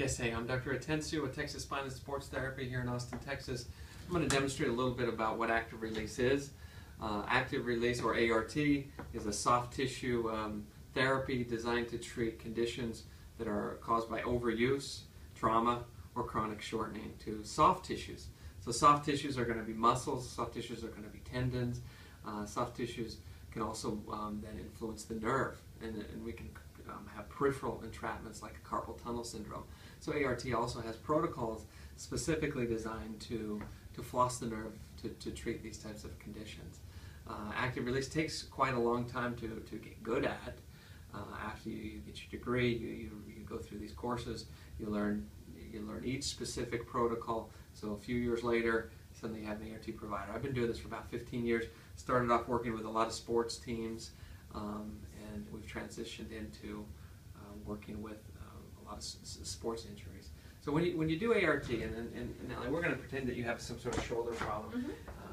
Yes, hey, I'm Dr. Atensu with Texas Spine and Sports Therapy here in Austin, Texas. I'm going to demonstrate a little bit about what active release is. Active release, or a.r.t, is a soft tissue therapy designed to treat conditions that are caused by overuse, trauma, or chronic shortening to soft tissues. So soft tissues are going to be muscles, soft tissues are going to be tendons, soft tissues can also then influence the nerve, and we can have peripheral entrapments like carpal tunnel syndrome. So a.r.t also has protocols specifically designed to floss the nerve to treat these types of conditions. Active release takes quite a long time to get good at. After you get your degree, you go through these courses, you learn each specific protocol. So a few years later, suddenly you have an a.r.t provider. I've been doing this for about 15 years. Started off working with a lot of sports teams, and we've transitioned into working with a lot of sports injuries. So when you do a.r.t, and Allie, we're going to pretend that you have some sort of shoulder problem.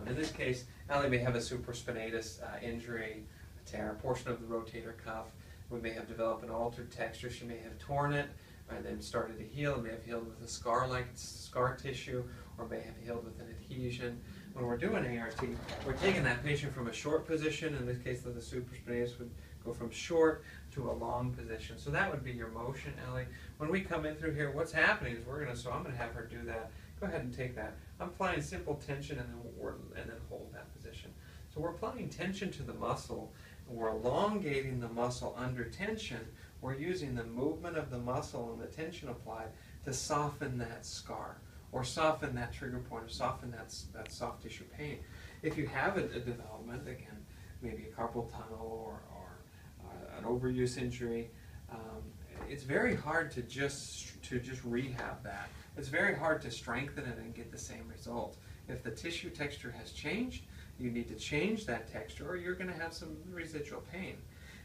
In this case, Allie may have a supraspinatus injury, a tear, a portion of the rotator cuff. We may have developed an altered texture. She may have torn it and then started to heal. It may have healed with a scar-like scar tissue, or may have healed with an adhesion. When we're doing a.r.t, we're taking that patient from a short position. In this case, the supraspinatus would go from short to a long position. So that would be your motion, Ellie. When we come in through here, what's happening is so I'm going to have her do that. Go ahead and take that. I'm applying simple tension and then hold that position. So we're applying tension to the muscle, and we're elongating the muscle under tension. We're using the movement of the muscle and the tension applied to soften that scar, or soften that trigger point, or soften that soft tissue pain. If you have a development, again, maybe a carpal tunnel or an overuse injury, it's very hard to just rehab that. It's very hard to strengthen it and get the same result. If the tissue texture has changed, you need to change that texture, or you're going to have some residual pain.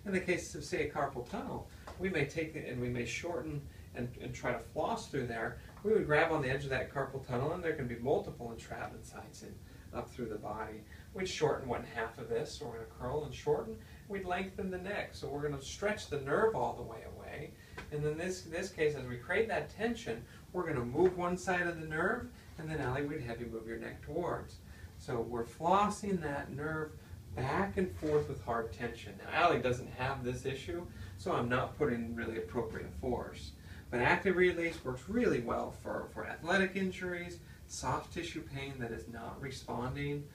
In the case of, say, a carpal tunnel, we may take it and we may shorten and try to floss through there. We would grab on the edge of that carpal tunnel, and there can be multiple entrapment sites up through the body. We'd shorten 1/2 of this, so we're going to curl and shorten. We'd lengthen the neck, so we're going to stretch the nerve all the way away. And in this case, as we create that tension, we're going to move one side of the nerve, and then, Allie, we'd have you move your neck towards. So we're flossing that nerve back and forth with hard tension. Now, Allie doesn't have this issue, so I'm not putting really appropriate force. But active release works really well for athletic injuries, soft tissue pain that is not responding,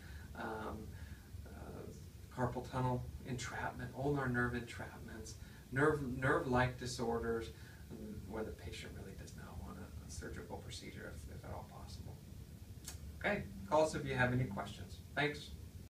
carpal tunnel entrapment, ulnar nerve entrapments, nerve-like disorders, where the patient really does not want a surgical procedure if at all possible. Okay, call us if you have any questions. Thanks.